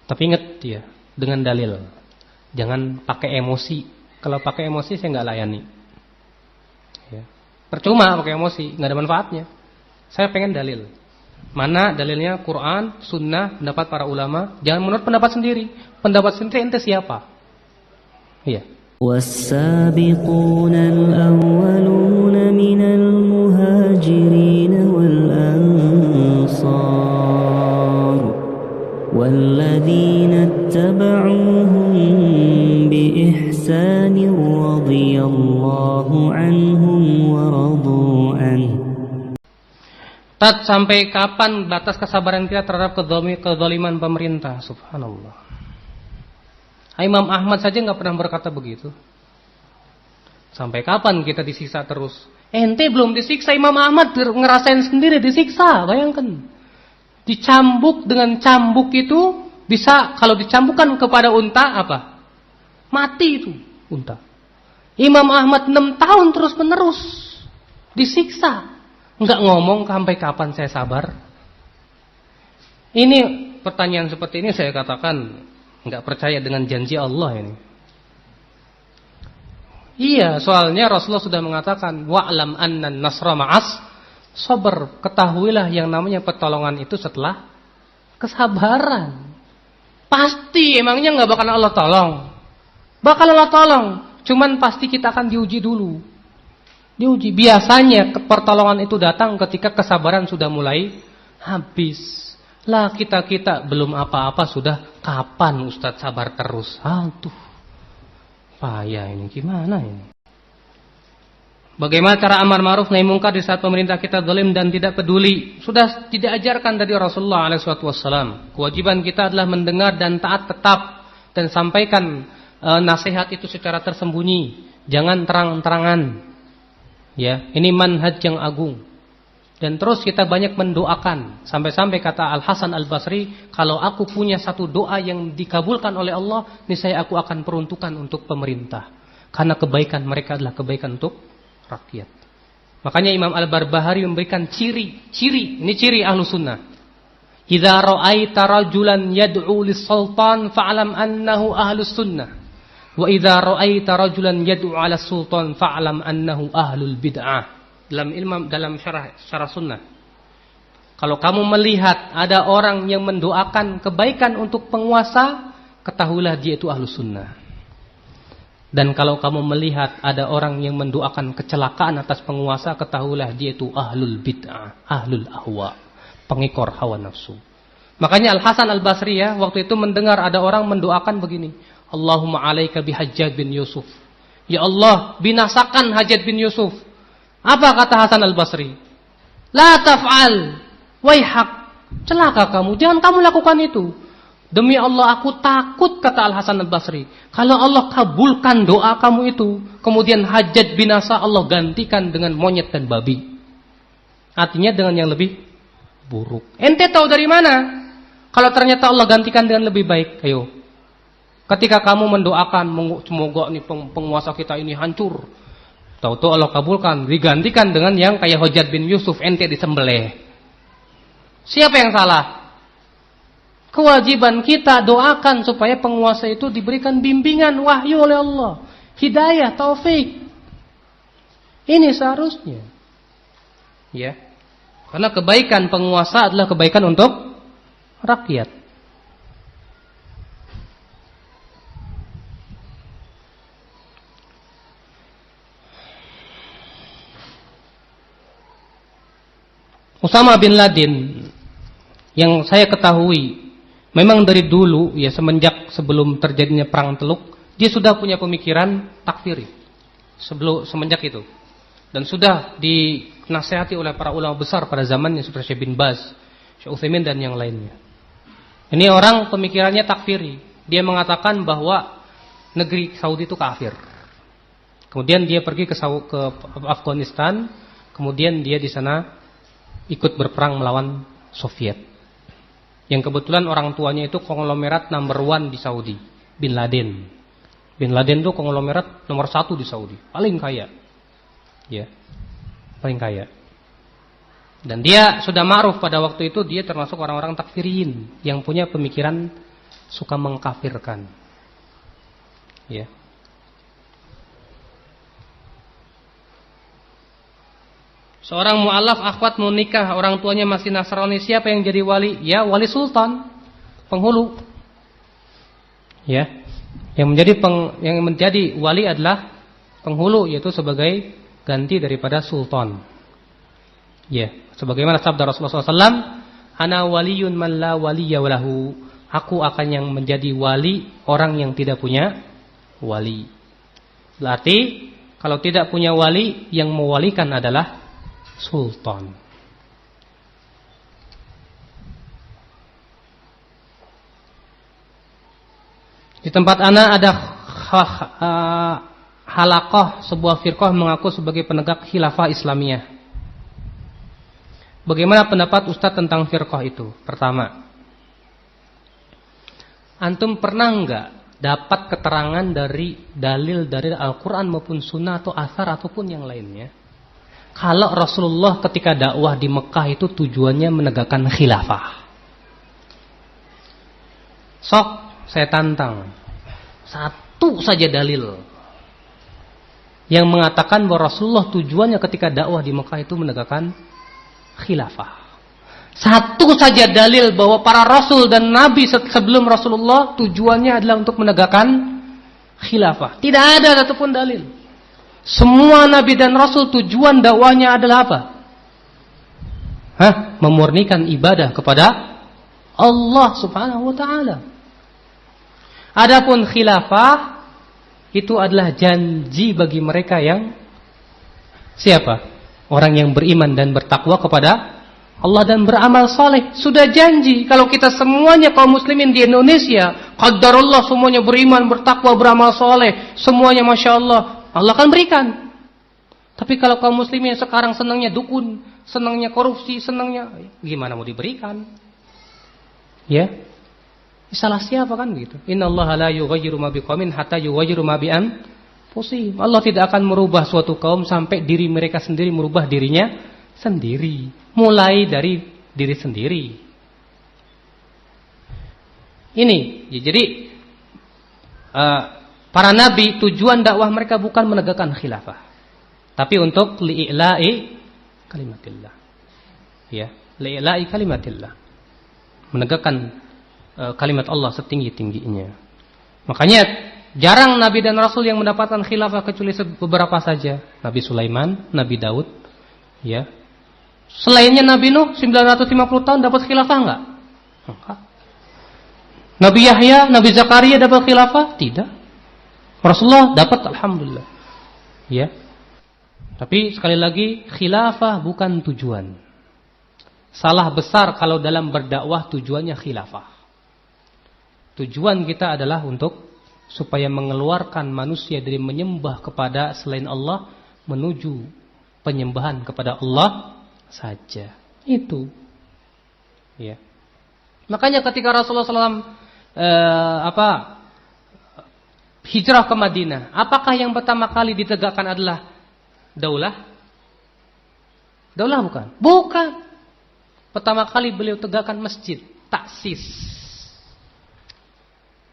Tapi ingat dia dengan dalil. Jangan pakai emosi. Kalau pakai emosi saya nggak layani. Ya. Percuma pakai emosi, nggak ada manfaatnya. Saya pengen dalil. Mana dalilnya? Quran, Sunnah, pendapat para ulama. Jangan menurut pendapat sendiri. Pendapat sendiri ente siapa? Iya. والسابقون الأولون من المهاجرين والأنصار والذين اتبعوهم بإحسان رضي الله عنهم ورضوا عنه. Sampai kapan batas kesabaran kita terhadap kezaliman pemerintah? Subhanallah. Imam Ahmad saja nggak pernah berkata begitu. Sampai kapan kita disiksa terus? Ente belum disiksa, Imam Ahmad ngerasain sendiri disiksa. Bayangkan, dicambuk dengan cambuk itu bisa, kalau dicambukkan kepada unta apa? Mati itu unta. Imam Ahmad 6 tahun terus menerus disiksa. Nggak ngomong sampai kapan saya sabar. Ini pertanyaan seperti ini saya katakan nggak percaya dengan janji Allah ini. Iya, soalnya Rasulullah sudah mengatakan wa'lam anna nasra ma'as sabr. Ketahuilah yang namanya pertolongan itu setelah kesabaran. Pasti emangnya nggak bakal Allah tolong? Bakal Allah tolong. Cuman pasti kita akan diuji dulu. Diuji. Biasanya pertolongan itu datang ketika kesabaran sudah mulai habis. Lah kita belum apa-apa sudah kapan Ustadz sabar terus? Aduh, payah ini, gimana ini? Bagaimana cara amar ma'ruf nahi mungkar di saat pemerintah kita zalim dan tidak peduli? Sudah tidak ajarkan dari Rasulullah SAW. Kewajiban kita adalah mendengar dan taat tetap dan sampaikan nasihat itu secara tersembunyi, jangan terang-terangan. Ya, ini manhaj yang agung. Dan terus kita banyak mendoakan. Sampai-sampai kata Al-Hasan Al-Basri, kalau aku punya satu doa yang dikabulkan oleh Allah, niscaya aku akan peruntukan untuk pemerintah. Karena kebaikan mereka adalah kebaikan untuk rakyat. Makanya Imam Al-Barbahari memberikan ciri. Ini ciri ahlu sunnah. Idza ra'aita rajulan yad'u lis-sultan fa'lam annahu ahlus sunnah. Wa idza ra'aita rajulan yad'u 'ala sultan fa'lam annahu ahlul bid'ah. Dalam syarah sunnah. Kalau kamu melihat ada orang yang mendoakan kebaikan untuk penguasa, ketahuilah dia itu ahlu sunnah. Dan kalau kamu melihat ada orang yang mendoakan kecelakaan atas penguasa, ketahuilah dia itu ahlul bid'ah, ahlul ahwa, pengekor hawa nafsu. Makanya Al-Hasan Al-Basri ya, waktu itu mendengar ada orang mendoakan begini, Allahumma alaika bihajjaj bin Yusuf. Ya Allah, binasakan Hajjaj bin Yusuf. Apa kata Hasan Al-Basri? La taf'al, waihak, celaka kamu, jangan kamu lakukan itu. Demi Allah aku takut, kata Al-Hasan Al-Basri, kalau Allah kabulkan doa kamu itu, kemudian Hajjaj binasa, Allah gantikan dengan monyet dan babi. Artinya dengan yang lebih buruk. Ente tahu dari mana? Kalau ternyata Allah gantikan dengan lebih baik, ayo. Ketika kamu mendoakan, semoga nih penguasa kita ini hancur, tahu-tahu Allah kabulkan, digantikan dengan yang kayak Hajjaj bin Yusuf, ente disembelih. Siapa yang salah? Kewajiban kita doakan supaya penguasa itu diberikan bimbingan wahyu oleh Allah, hidayah, taufik. Ini seharusnya. Ya. Karena kebaikan penguasa adalah kebaikan untuk rakyat. Usama bin Laden yang saya ketahui memang dari dulu ya, sebelum terjadinya perang Teluk, dia sudah punya pemikiran takfiri. Semenjak itu. Dan sudah dinasihati oleh para ulama besar pada zamannya seperti Syekh bin Baz, Syekh Utsaimin dan yang lainnya. Ini orang pemikirannya takfiri. Dia mengatakan bahwa negeri Saudi itu kafir. Kemudian dia pergi ke Afghanistan, kemudian dia di sana ikut berperang melawan Soviet. Yang kebetulan orang tuanya itu konglomerat number 1 di Saudi, Bin Laden. Bin Laden itu konglomerat nomor 1 di Saudi, paling kaya. Ya. Paling kaya. Dan dia sudah ma'ruf pada waktu itu, dia termasuk orang-orang takfirin yang punya pemikiran suka mengkafirkan. Ya. Seorang mu'alaf akhwat mau nikah, orang tuanya masih Nasrani, siapa yang jadi wali? Ya, wali sultan, penghulu. Ya. Yang menjadi wali adalah penghulu, yaitu sebagai ganti daripada sultan. Ya, sebagaimana sabda Rasulullah SAW, ana waliyun man la waliya walahu. Aku akan yang menjadi wali orang yang tidak punya wali. Berarti kalau tidak punya wali, yang mewalikan adalah sultan. Di tempat ana ada halaqah, sebuah firqah mengaku sebagai penegak khilafah Islamiyah. Bagaimana pendapat Ustadz tentang firqah itu? Pertama, antum pernah enggak dapat keterangan dari dalil dari Al-Quran maupun Sunnah atau asar ataupun yang lainnya, kalau Rasulullah ketika dakwah di Mekah itu tujuannya menegakkan khilafah? Sok, saya tantang, satu saja dalil yang mengatakan bahwa Rasulullah tujuannya ketika dakwah di Mekah itu menegakkan khilafah. Satu saja dalil bahwa para rasul dan nabi sebelum Rasulullah tujuannya adalah untuk menegakkan khilafah. Tidak ada satupun dalil. Semua nabi dan rasul tujuan dakwahnya adalah apa? Memurnikan ibadah kepada Allah Subhanahu wa taala. Adapun khilafah itu adalah janji bagi mereka yang siapa? Orang yang beriman dan bertakwa kepada Allah dan beramal saleh. Sudah janji. Kalau kita semuanya kaum muslimin di Indonesia, qadarullah semuanya beriman, bertakwa, beramal saleh, semuanya Masya Allah, Allah akan berikan. Tapi kalau kaum muslimin sekarang senangnya dukun, senangnya korupsi, senangnya, gimana mau diberikan? Ya, salah siapa kan gitu? Innallaha la yughayyiru ma biqaumin hatta yughayyiru ma bi anfusihim. Allah tidak akan merubah suatu kaum sampai diri mereka sendiri merubah dirinya sendiri. Mulai dari diri sendiri. Ini, ya, jadi para nabi tujuan dakwah mereka bukan menegakkan khilafah, tapi untuk li'ila'i kalimatillah. Ya, li'ila'i kalimatillah. Menegakkan kalimat Allah setinggi-tingginya. Makanya jarang nabi dan rasul yang mendapatkan khilafah kecuali beberapa saja. Nabi Sulaiman, Nabi Daud, ya. Selainnya Nabi Nuh 950 tahun dapat khilafah enggak? Enggak. Nabi Yahya, Nabi Zakaria dapat khilafah? Tidak. Rasulullah dapat, alhamdulillah. Ya. Tapi sekali lagi, khilafah bukan tujuan. Salah besar kalau dalam berdakwah tujuannya khilafah. Tujuan kita adalah untuk supaya mengeluarkan manusia dari menyembah kepada selain Allah menuju penyembahan kepada Allah saja. Itu. Ya. Makanya ketika Rasulullah SAW hijrah ke Madinah, apakah yang pertama kali ditegakkan adalah daulah? Daulah bukan? Bukan. Pertama kali beliau tegakkan masjid, taksis.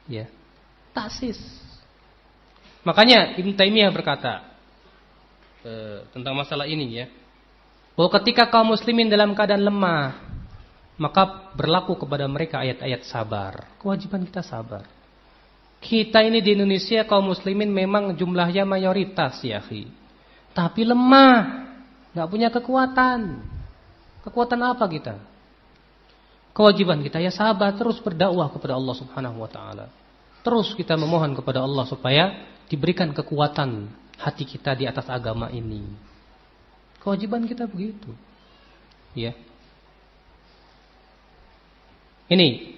Ya. Taksis. Makanya Ibnu Taimiyah berkata tentang masalah ini, ya, bahwa ketika kaum muslimin dalam keadaan lemah, maka berlaku kepada mereka ayat-ayat sabar. Kewajiban kita sabar. Kita ini di Indonesia kaum muslimin memang jumlahnya mayoritas, ya akhi, tapi lemah, nggak punya kekuatan. Kekuatan apa kita? Kewajiban kita ya sabar, terus berdakwah kepada Allah Subhanahu wa taala. Terus kita memohon kepada Allah supaya diberikan kekuatan hati kita di atas agama ini. Kewajiban kita begitu. Ya. Ini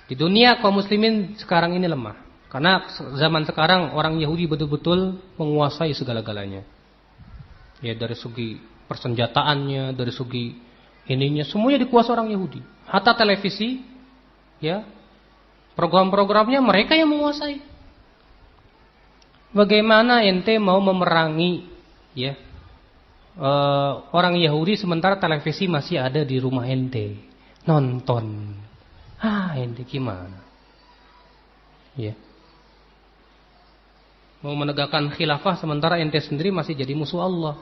di dunia kaum muslimin sekarang ini lemah. Karena zaman sekarang orang Yahudi betul-betul menguasai segala-galanya. Ya, dari segi persenjataannya, dari segi ininya semuanya dikuasai orang Yahudi. Hatta televisi, ya, program-programnya mereka yang menguasai. Bagaimana ente mau memerangi, ya, orang Yahudi sementara televisi masih ada di rumah ente nonton? Ente gimana? Ya. Mau menegakkan khilafah sementara ente sendiri masih jadi musuh Allah.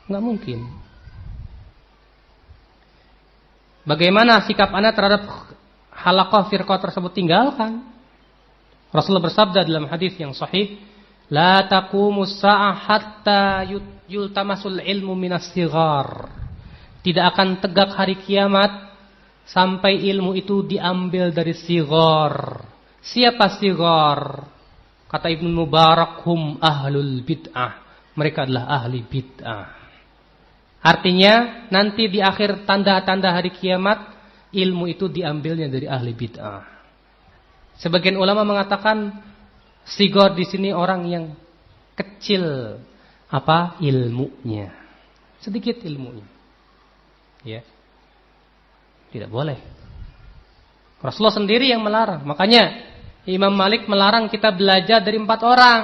Enggak mungkin. Bagaimana sikap Anda terhadap halaqah firqah tersebut? Tinggalkan. Rasulullah bersabda dalam hadis yang sahih, la taqumus sa'ah hatta yultamasul ilmu minas sighar. Tidak akan tegak hari kiamat sampai ilmu itu diambil dari sighar. Siapa sighar? Kata Ibnu Mubarak, hum ahlul bid'ah. Mereka adalah ahli bid'ah. Artinya nanti di akhir tanda-tanda hari kiamat ilmu itu diambilnya dari ahli bid'ah. Sebagian ulama mengatakan sighar di sini orang yang kecil ilmunya. Sedikit ilmunya. Ya. Tidak boleh. Rasulullah sendiri yang melarang. Makanya Imam Malik melarang kita belajar dari 4 orang.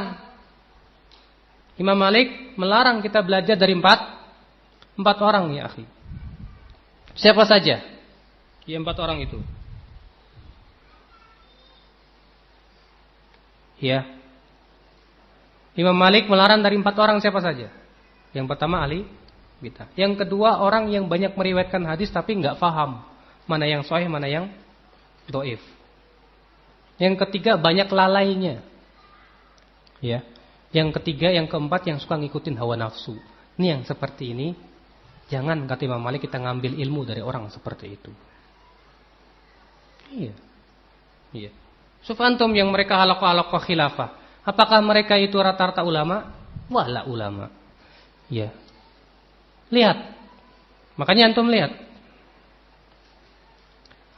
Imam Malik melarang kita belajar dari 4 orang ya akhi. Siapa saja? Ya 4 orang itu. Ya. Imam Malik melarang dari 4 orang siapa saja? Yang pertama ahli bid'ah. Yang kedua orang yang banyak meriwayatkan hadis tapi enggak paham mana yang sahih, mana yang dhaif. Yang ketiga banyak lalainya. Ya. Yang ketiga, yang keempat yang suka ngikutin hawa nafsu. Ini yang seperti ini, jangan kata Imam Malik kita ngambil ilmu dari orang seperti itu. Iya. Iya. Sufantum yang mereka halaqah khilafah, apakah mereka itu rata-rata ulama? Wala ulama. Ya. Lihat. Makanya antum lihat.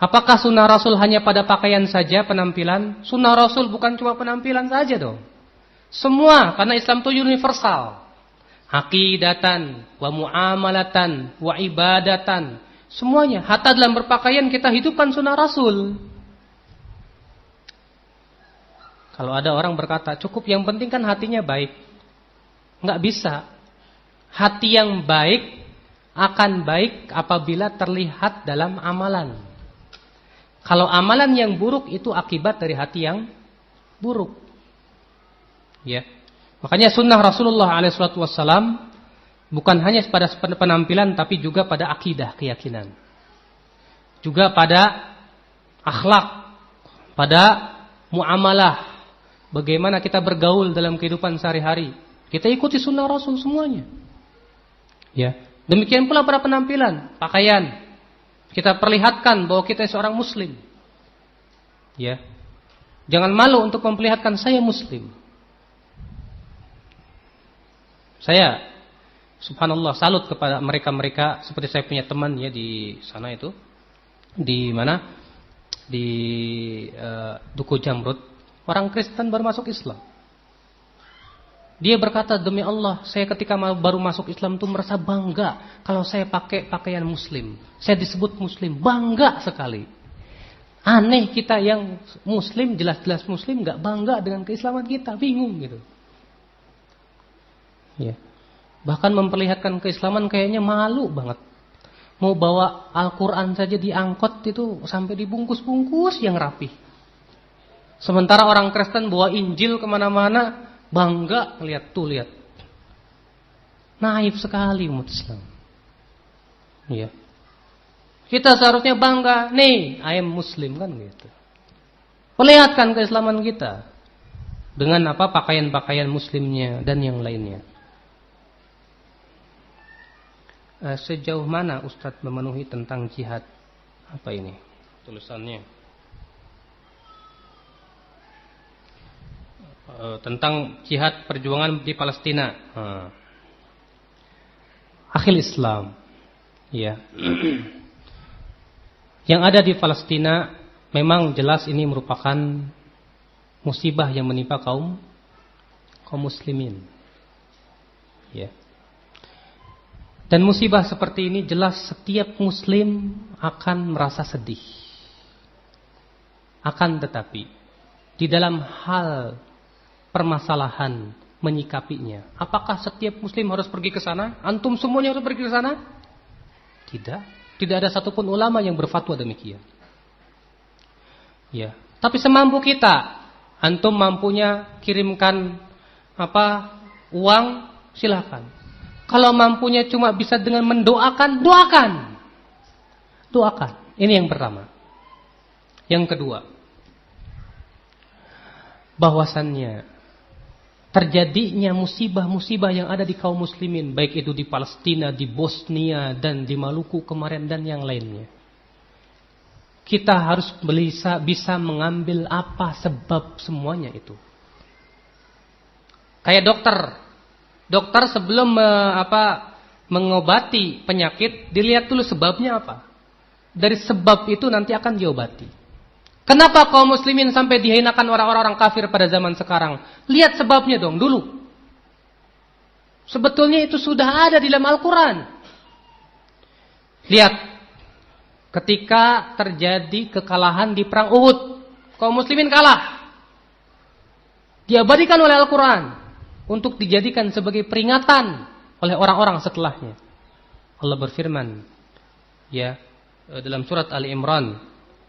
Apakah sunnah Rasul hanya pada pakaian saja penampilan? Sunnah Rasul bukan cuma penampilan saja dong. Semua, karena Islam itu universal. Aqidatan, wa muamalatan, wa ibadatan. Semuanya, hatta dalam berpakaian kita hidupkan sunnah Rasul. Kalau ada orang berkata, cukup yang penting kan hatinya baik. Enggak bisa. Hati yang baik akan baik apabila terlihat dalam amalan. Kalau amalan yang buruk itu akibat dari hati yang buruk. Ya. Makanya sunnah Rasulullah SAW bukan hanya pada penampilan tapi juga pada akidah, keyakinan. Juga pada akhlak, pada muamalah. Bagaimana kita bergaul dalam kehidupan sehari-hari. Kita ikuti sunnah Rasul semuanya. Ya. Demikian pula pada penampilan, pakaian. Kita perlihatkan bahwa kita seorang muslim. Ya. Jangan malu untuk memperlihatkan saya muslim. Saya subhanallah salut kepada mereka-mereka seperti saya punya teman ya di sana itu. Di mana? Di Duku Jamrud. Orang Kristen baru masuk Islam. Dia berkata, demi Allah, saya ketika baru masuk Islam itu merasa bangga kalau saya pakai pakaian muslim. Saya disebut muslim, bangga sekali. Aneh kita yang muslim, jelas-jelas muslim, gak bangga dengan keislaman kita, bingung gitu. Ya. Bahkan memperlihatkan keislaman kayaknya malu banget. Mau bawa Al-Quran saja diangkut itu sampai dibungkus-bungkus yang rapi. Sementara orang Kristen bawa Injil kemana-mana, bangga lihat tuh lihat. Naif sekali umat Islam. Iya. Kita seharusnya bangga, nih, I am Muslim kan gitu. Perlihatkan keislaman kita dengan apa pakaian-pakaian muslimnya dan yang lainnya. Sejauh mana Ustadz memenuhi tentang jihad? Apa ini tulisannya? Tentang jihad perjuangan di Palestina. Akhil Islam. Ya. Yang ada di Palestina memang jelas ini merupakan musibah yang menimpa kaum muslimin. Ya. Dan musibah seperti ini jelas setiap muslim akan merasa sedih. Akan tetapi di dalam hal permasalahan menyikapinya, apakah setiap muslim harus pergi ke sana? Antum semuanya harus pergi ke sana? Tidak. Tidak ada satupun ulama yang berfatwa demikian. Ya, Tapi semampu kita. Antum mampunya kirimkan uang, silakan. Kalau mampunya cuma bisa dengan mendoakan, doakan. Ini yang pertama. Yang kedua, bahwasannya terjadinya musibah-musibah yang ada di kaum muslimin, baik itu di Palestina, di Bosnia, dan di Maluku kemarin dan yang lainnya. Kita harus bisa mengambil apa sebab semuanya itu. Kayak dokter sebelum mengobati penyakit, dilihat dulu sebabnya apa. Dari sebab itu nanti akan diobati. Kenapa kaum muslimin sampai dihinakan orang-orang kafir pada zaman sekarang? Lihat sebabnya dong dulu. Sebetulnya itu sudah ada di dalam Al-Quran. Lihat, ketika terjadi kekalahan di perang Uhud, kaum muslimin kalah. Diabadikan oleh Al-Quran untuk dijadikan sebagai peringatan oleh orang-orang setelahnya. Allah berfirman, dalam surat Ali Imran,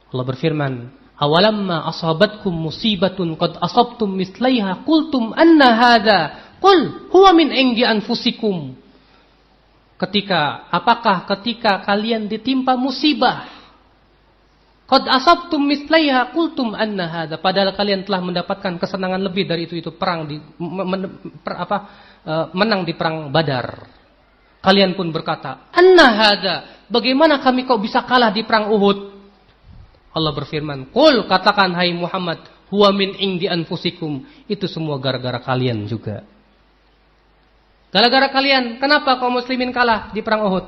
Allah berfirman, awalamma asabatkum musibatun qad asabtum mislaiha qultum anna hadza qul huwa min indi anfusikum. Apakah ketika kalian ditimpa musibah, qad asabtum mislaiha qultum anna hadza, padahal kalian telah mendapatkan kesenangan lebih dari itu perang menang di perang Badar. Kalian pun berkata, anna hadza, bagaimana kami kok bisa kalah di perang Uhud? Allah berfirman, qul, katakan hai Muhammad, huwa min indi anfusikum, itu semua gara-gara kalian juga. Gara-gara kalian. Kenapa kaum muslimin kalah di perang Uhud?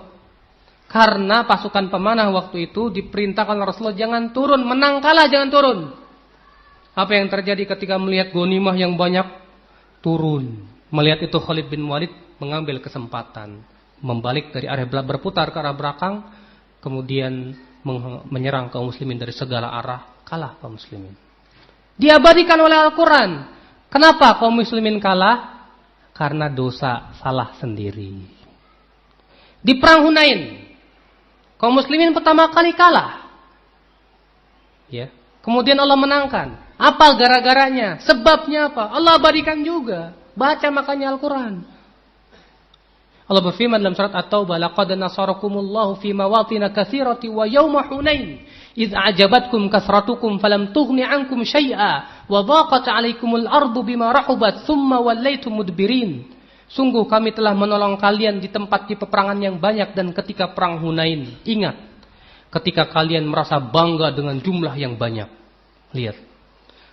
Karena pasukan pemanah waktu itu diperintahkan Rasulullah jangan turun, menang kalah jangan turun. Apa yang terjadi ketika melihat ghanimah yang banyak? Turun. Melihat itu Khalid bin Walid mengambil kesempatan, membalik dari arah berputar ke arah belakang, kemudian menyerang kaum muslimin dari segala arah, kalah kaum muslimin. Diabadikan oleh Al-Quran. Kenapa kaum muslimin kalah? Karena dosa salah sendiri. Di perang Hunain, kaum muslimin pertama kali kalah. Kemudian Allah menangkan. Apa gara-garanya? Sebabnya apa? Allah abadikan juga. Baca makanya Al-Quran. Allah berfirman dalam surat At-Taubah, laqad nasarakumullahu fi mawatin katsirati wa yauma Hunain idz a'jabatkum kasratukum falam tughni 'ankum syai'a wa dhaqat 'alaikumul ardu bima rahubat tsumma wallaitum mudbirin. Sungguh kami telah menolong kalian di tempat di peperangan yang banyak dan ketika perang Hunain. Ingat, ketika kalian merasa bangga dengan jumlah yang banyak. Lihat.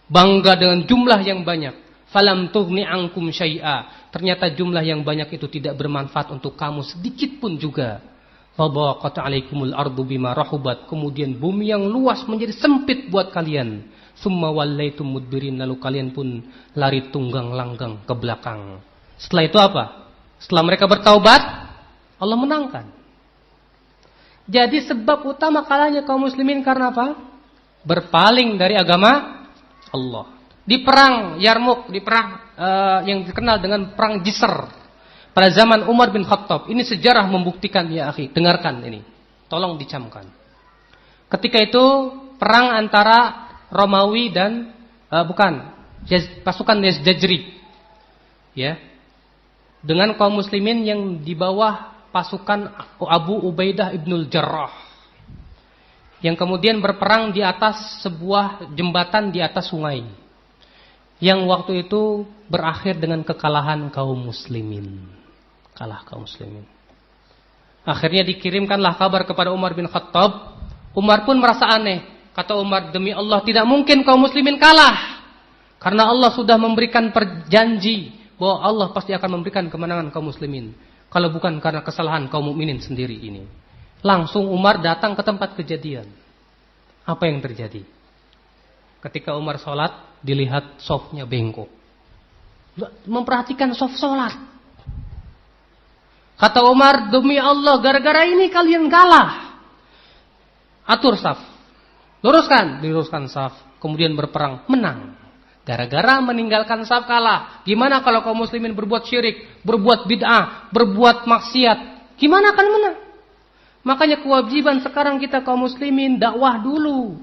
Bangga dengan jumlah yang banyak. Falam tughni 'ankum syai'a. Ternyata jumlah yang banyak itu tidak bermanfaat untuk kamu sedikit pun juga. Fadhaqat 'alaikumul ardu bima rahubat. Kemudian bumi yang luas menjadi sempit buat kalian. Tsumma wallaitum mudbirin, lalu kalian pun lari tunggang langgang ke belakang. Setelah itu apa? Setelah mereka bertaubat, Allah menangkan. Jadi sebab utama kalahnya kaum muslimin karena apa? Berpaling dari agama Allah. Di perang Yarmuk, di perang yang dikenal dengan perang Jisr pada zaman Umar bin Khattab, ini sejarah membuktikan ya akhi, dengarkan ini, tolong dicamkan. Ketika itu perang antara Romawi dan pasukan Yazjri, dengan kaum muslimin yang di bawah pasukan Abu Ubaidah ibnul Jarrah, yang kemudian berperang di atas sebuah jembatan di atas sungai, yang waktu itu berakhir dengan kekalahan kaum muslimin. Kalah kaum muslimin. Akhirnya dikirimkanlah kabar kepada Umar bin Khattab. Umar pun merasa aneh. Kata Umar, demi Allah tidak mungkin kaum muslimin kalah. Karena Allah sudah memberikan perjanji bahwa Allah pasti akan memberikan kemenangan kaum muslimin. Kalau bukan karena kesalahan kaum mukminin sendiri ini. Langsung Umar datang ke tempat kejadian. Apa yang terjadi? Ketika Umar sholat, dilihat shofnya bengkok. Memperhatikan shof sholat. Kata Umar, demi Allah, gara-gara ini kalian kalah. Atur saf. Diluruskan saf. Kemudian berperang, menang. Gara-gara meninggalkan saf kalah. Gimana kalau kaum muslimin berbuat syirik, berbuat bid'ah, berbuat maksiat? Gimana akan menang? Makanya kewajiban sekarang kita kaum muslimin dakwah dulu.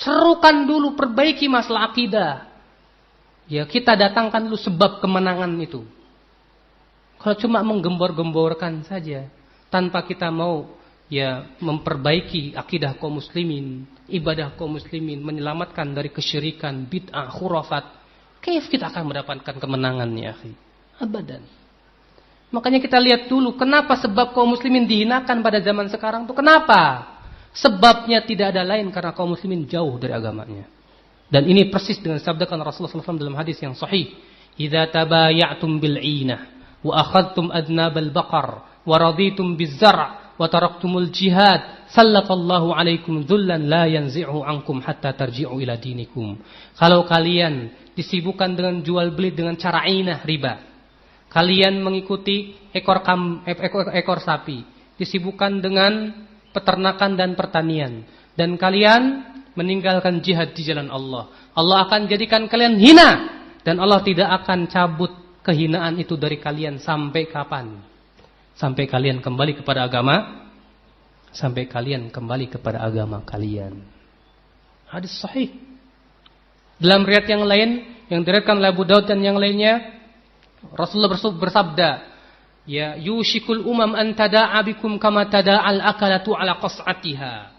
Serukan dulu, perbaiki masalah akidah. Ya, kita datangkan dulu sebab kemenangan itu. Kalau cuma menggembor-gemborkan saja, tanpa kita mau ya memperbaiki akidah kaum muslimin, ibadah kaum muslimin, menyelamatkan dari kesyirikan, bid'ah, khurafat, kaif kita akan mendapatkan kemenangan ya akhi? Abadan. Makanya kita lihat dulu kenapa sebab kaum muslimin dihinakan pada zaman sekarang itu kenapa? Sebabnya tidak ada lain karena kaum muslimin jauh dari agamanya. Dan ini persis dengan sabdakan Rasulullah SAW dalam hadis yang sahih. Idza tabaya'tum bil'inah wa akhadtum adnabal baqar wa raditum biz-zar' wa taraktumul jihad sallallahu alaikum dhullan la yanzi'u ankum hatta tarji'u ila dinikum. Kalau kalian disibukkan dengan jual beli dengan cara inah, riba. Kalian mengikuti ekor sapi, disibukkan dengan peternakan dan pertanian, dan kalian meninggalkan jihad di jalan Allah. Allah akan jadikan kalian hina, dan Allah tidak akan cabut kehinaan itu dari kalian sampai kapan? Sampai kalian kembali kepada agama, sampai kalian kembali kepada agama kalian. Hadis sahih. Dalam riwayat yang lain yang diriwayatkan oleh Abu Daud dan yang lainnya, Rasulullah bersabda, ya yushikul umam an tada'a bikum kama tada'al akalatu ala qas'atiha.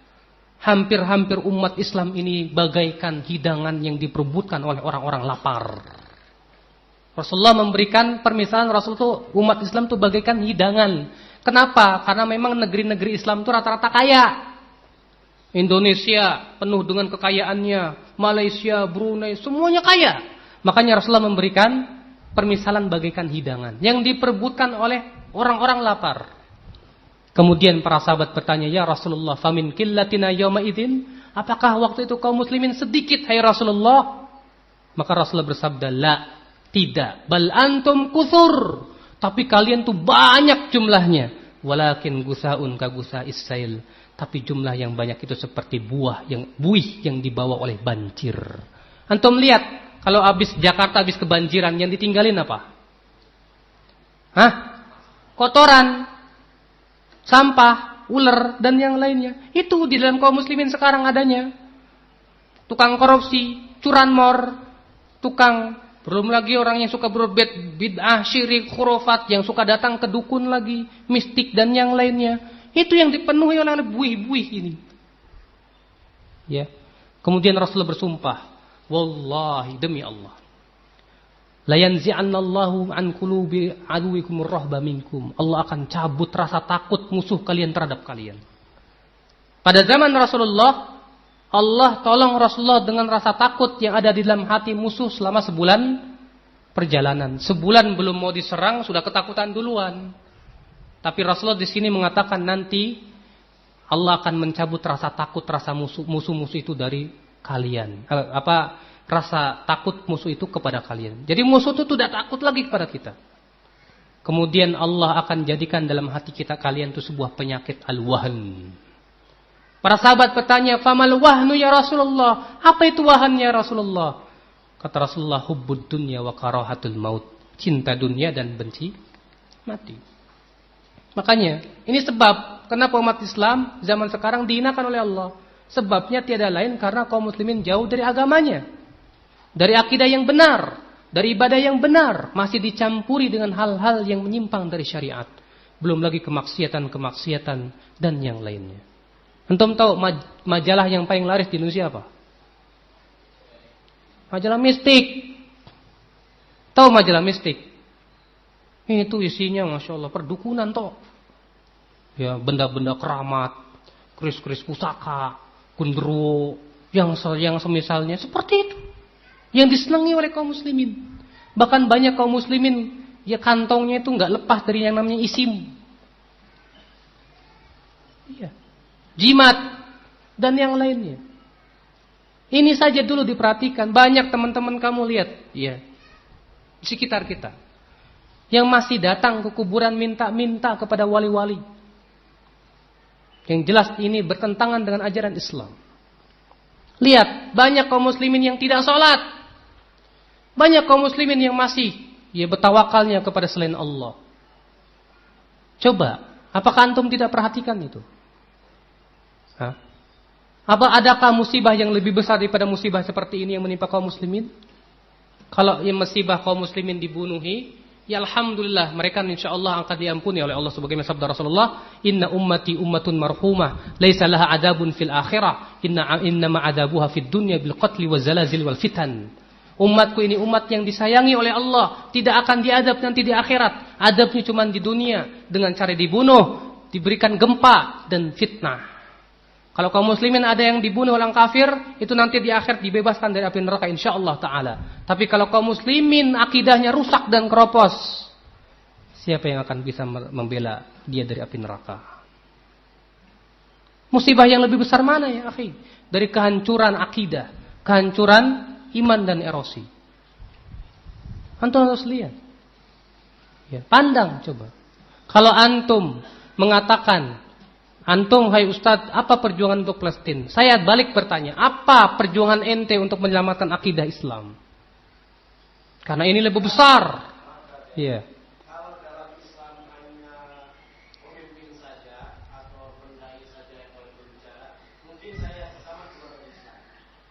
Hampir-hampir umat Islam ini bagaikan hidangan yang diperebutkan oleh orang-orang lapar. Rasulullah memberikan permisalan, Rasul itu umat Islam itu bagaikan hidangan. Kenapa? Karena memang negeri-negeri Islam itu rata-rata kaya. Indonesia penuh dengan kekayaannya, Malaysia, Brunei, semuanya kaya. Makanya Rasulullah memberikan permisalan bagaikan hidangan yang diperebutkan oleh orang-orang lapar. Kemudian para sahabat bertanya, ya Rasulullah, famin killatina yawma idzin? Apakah waktu itu kaum muslimin sedikit, hai Rasulullah? Maka Rasulullah bersabda, la, tidak. Bal antum kuthur. Tapi kalian tuh banyak jumlahnya. Walakin gusaun ka gusa'is sail. Tapi jumlah yang banyak itu seperti buih yang dibawa oleh banjir. Antum lihat, kalau habis Jakarta habis kebanjiran, yang ditinggalin apa? Hah? Kotoran, sampah, ular, dan yang lainnya. Itu di dalam kaum muslimin sekarang adanya. Tukang korupsi, curanmor, tukang, belum lagi orang yang suka berbuat bid'ah, syirik, khurafat, yang suka datang ke dukun lagi, mistik dan yang lainnya. Itu yang dipenuhi oleh buih-buih ini. Ya. Kemudian Rasulullah bersumpah, wallahi, demi Allah, la yanzi'annallahu an qulubi aduwikum ar-rahba minkum. Allah akan cabut rasa takut musuh kalian terhadap kalian. Pada zaman Rasulullah, Allah tolong Rasulullah dengan rasa takut yang ada di dalam hati musuh selama sebulan perjalanan. Sebulan belum mau diserang sudah ketakutan duluan. Tapi Rasulullah di sini mengatakan nanti Allah akan mencabut rasa takut, rasa musuh-musuh itu dari kalian. Rasa takut musuh itu kepada kalian. Jadi musuh itu tidak takut lagi kepada kita. Kemudian Allah akan jadikan dalam hati kita kalian itu sebuah penyakit al-wahn. Para sahabat bertanya, famal wahnu ya Rasulullah? Apa itu wahan ya Rasulullah? Kata Rasulullah, hubbud dunya wa karahatul maut. Cinta dunia dan benci mati. Makanya, ini sebab kenapa umat Islam zaman sekarang dihinakan oleh Allah. Sebabnya tiada lain karena kaum muslimin jauh dari agamanya. Dari akidah yang benar, dari ibadah yang benar, masih dicampuri dengan hal-hal yang menyimpang dari syariat. Belum lagi kemaksiatan-kemaksiatan dan yang lainnya. Antum tahu majalah yang paling laris di Indonesia apa? Majalah mistik. Tahu majalah mistik? Itu isinya Masya Allah perdukunan toh. Ya, benda-benda keramat, keris-keris pusaka, gundurwo, yang semisalnya seperti itu. Yang disenangi oleh kaum muslimin. Bahkan banyak kaum muslimin ya kantongnya itu enggak lepas dari yang namanya isim. Iya. Jimat dan yang lainnya. Ini saja dulu diperhatikan. Banyak teman-teman kamu lihat, ya, di sekitar kita, yang masih datang ke kuburan minta-minta kepada wali-wali. Yang jelas ini bertentangan dengan ajaran Islam. Lihat, banyak kaum muslimin yang tidak sholat. Banyak kaum muslimin yang masih bertawakalnya kepada selain Allah. Coba, apakah antum tidak perhatikan itu? Adakah musibah yang lebih besar daripada musibah seperti ini yang menimpa kaum muslimin? Kalau yang musibah kaum muslimin dibunuhi, ya alhamdulillah, mereka insyaallah akan diampuni oleh Allah, sebagaimana sabda Rasulullah, "Inna ummati ummatun marhumah, laisa laha adabun fil akhirah, inna ma adabuha fid dunya bil qatli waz zalazil wal fitan." Umatku ini umat yang disayangi oleh Allah, tidak akan diadab nanti di akhirat. Adabnya cuma di dunia dengan cara dibunuh, diberikan gempa dan fitnah. Kalau kaum muslimin ada yang dibunuh orang kafir, itu nanti di akhir dibebaskan dari api neraka insyaallah taala. Tapi kalau kaum muslimin akidahnya rusak dan keropos, siapa yang akan bisa membela dia dari api neraka? Musibah yang lebih besar mana ya akhi? Dari kehancuran akidah, kehancuran iman dan erosi. Antum harus lihat. Ya, pandang coba. Kalau antum mengatakan, antum, hai Ustadz, apa perjuangan untuk Palestina? Saya balik bertanya, apa perjuangan ente untuk menyelamatkan akidah Islam? Karena ini lebih besar. Iya. Kalau dalam Islam hanya pemimpin saja atau pendai saja yang boleh berbicara, mungkin saya sama keluarga Islam.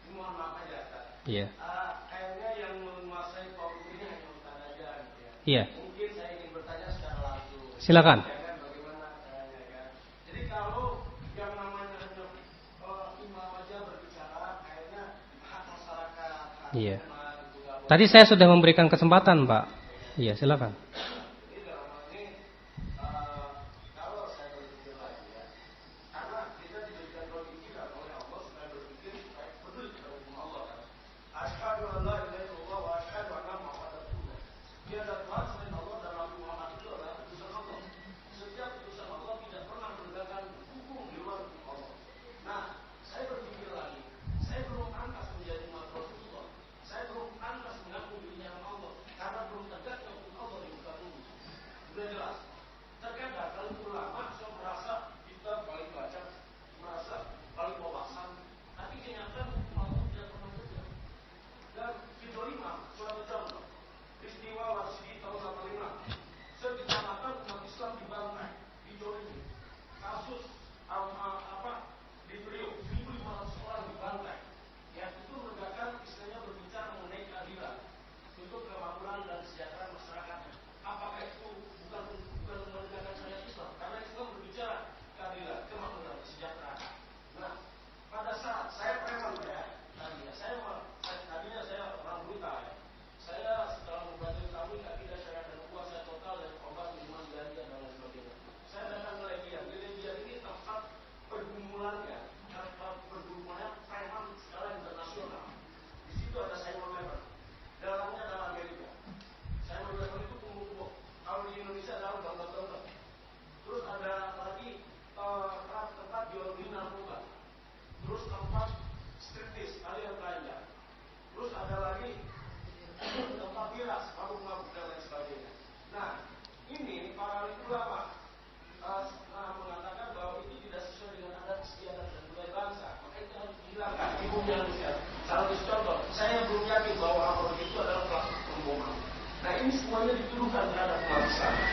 Ini mohon maaf aja, Ustaz. Iya. Kayaknya yang menguasai kaum ini hanya Ustaz aja, gitu ya. Iya. Mungkin saya ingin bertanya secara langsung. Silakan. Iya. Tadi saya sudah memberikan kesempatan, Pak. Iya, silakan.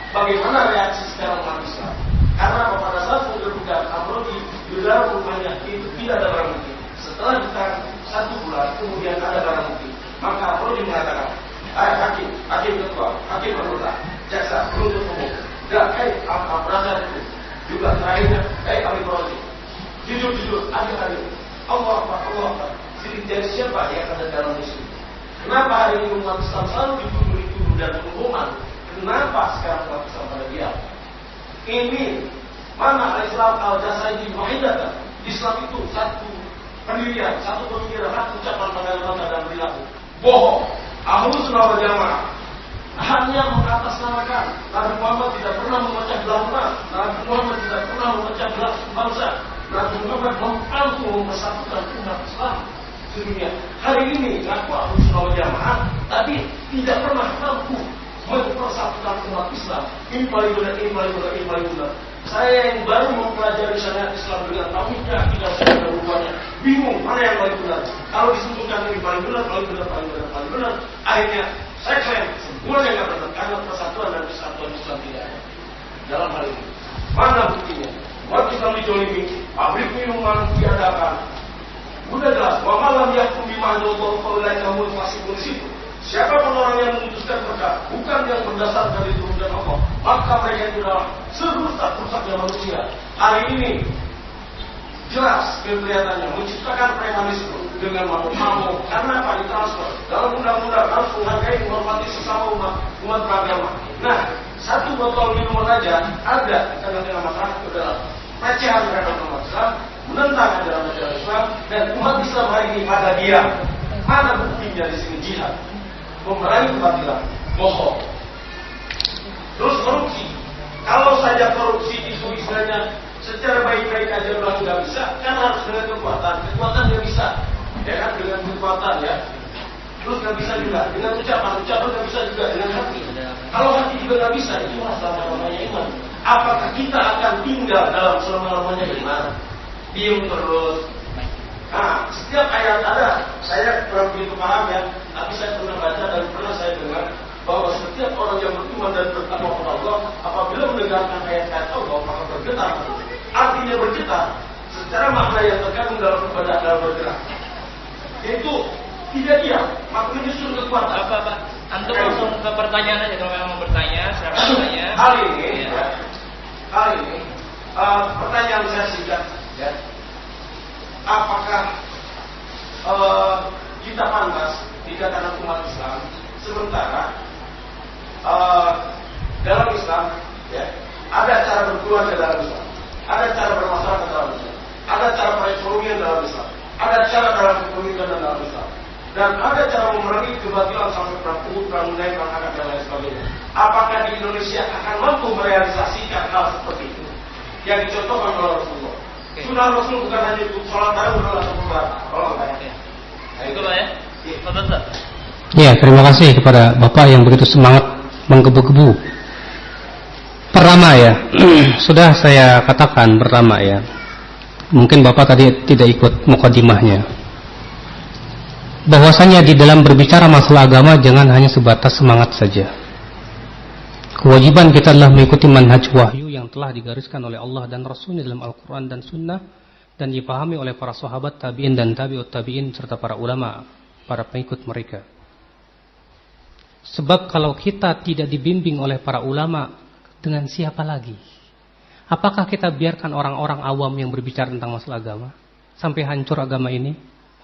Bagaimana reaksi sekarang umat Islam? Karena pada saat penggerbekan Amrodi di dalam rumahnya itu tidak ada barang bukti. Setelah ditahan 1 bulan kemudian ada barang bukti, maka Amrodi mengatakan, hakim ketua, hakim anggota, jaksa, penuntut umum, dan penasihat hukum, juga terakhirnya, Amrodi, jujur, adil, Allah Akbar. Sidik jari siapa yang ada dalam Islam? Kenapa hari ini umat Islam selalu dituduh dan penghukuman? Kenapa sekarang umat Islam pada diam? Ini mana Islam al-Jasaidi wahidatan? Islam itu satu pendirian, satu pemikiran, satu ucapan pandangan dan perilaku. Bohong. Ahlus Sunnah wal Jamaah hanya mengatasnamakan Nabi Muhammad tidak pernah memecah belah umat, Nabi Muhammad tidak pernah memecah belah bangsa, Nabi Muhammad mampu mempersatukan umat Islam sedunia. Hari ini ngaku Ahlus Sunnah wal Jamaah, tapi tidak pernah mampu mempersatukan umat Islam. Ini paling benar. Saya yang baru mempelajari syariat Islam dengan tauhidnya, tidak saya berubahnya, bingung mana yang paling benar. Kalau disebutkan ini paling benar, akhirnya saya klaim semuanya nggak benar karena persatuan dan kesatuan Islam tidak ada dalam hal ini. Mana buktinya? Umat Islam dijolimi, pabrik minuman diadakan, Udah jelas, wa malam yakum bima anzalallahu fa ulaika humul fasiqun situ. Siapapun orang yang memutuskan perkara bukan yang berdasarkan dari turunkan Allah, maka mereka itu adalah serusak-rusaknya manusia. Hari ini jelas kelihatannya menciptakan premanisme dengan mabuk-mabuk. Karena apa? Ditransfer dalam undang-undang harus menghargai menghormati sesama umat beragama. Nah, satu botol minuman aja ada di tengah-tengah masyarakat adalah pelecehan terhadap umat Islam, menentang ajaran-ajaran Islam, dan umat Islam hari ini pada diam. Mana buktinya di sini? Jihad, memerangi kebatilan, bohong. Terus korupsi. Kalau saja korupsi itu istilahnya secara baik-baik aja bilang nggak bisa, kan harus dengan kekuatan. Kekuatan nggak bisa, ya kan, dengan kekuatan ya. Terus nggak bisa juga dengan ucapan nggak bisa juga dengan hati. Kalau hati juga nggak bisa, itu selama-lamanya iman. Apakah kita akan tinggal dalam selama-lamanya iman? Diam terus. Nah, setiap ayat ada, saya kurang begitu paham ya, tapi saya pernah baca dan pernah saya dengar bahwa setiap orang yang beriman dan bertakwa kepada Allah, apabila mendengarkan ayat-ayat Allah, maka bergetar. Artinya bergetar secara makna yang terkandung dalam ibadah dalam bergerak. Yaitu tidak diam, maka menyusun kekuatan. Apa? Antum langsung ke pertanyaan aja kalau memang mau bertanya, saya bertanya. Hal ini, pertanyaan saya singkat, ya. Apakah kita pantas dikatakan umat Islam sementara dalam Islam, ya, ada cara berkeluarga dalam Islam, ada cara bermasyarakat dalam Islam, ada cara perekonomian dalam Islam, ada cara dalam kepemimpinan dalam Islam, dan ada cara memerangi kebatilan sampai perang Uhud, perang Hunain, perang Ahzab dan lain sebagainya. Apakah di Indonesia akan mampu merealisasikan hal seperti itu yang dicontohkan oleh Rasulullah? Sunnah Rasul bukan hanya untuk sholat tarawih atau sholat. Nah, itu Pak ya. Betul. Ya, terima kasih kepada Bapak yang begitu semangat menggebu-gebu. Pertama ya, sudah saya katakan pertama ya. Mungkin Bapak tadi tidak ikut mukadimahnya. Bahwasanya di dalam berbicara masalah agama jangan hanya sebatas semangat saja. Kewajiban kita adalah mengikuti manhaj wahyu yang telah digariskan oleh Allah dan Rasulnya dalam Al-Quran dan Sunnah, dan dipahami oleh para sahabat, tabi'in dan tabi'ut tabi'in, serta para ulama, para pengikut mereka. Sebab kalau kita tidak dibimbing oleh para ulama, dengan siapa lagi? Apakah kita biarkan orang-orang awam yang berbicara tentang masalah agama sampai hancur agama ini?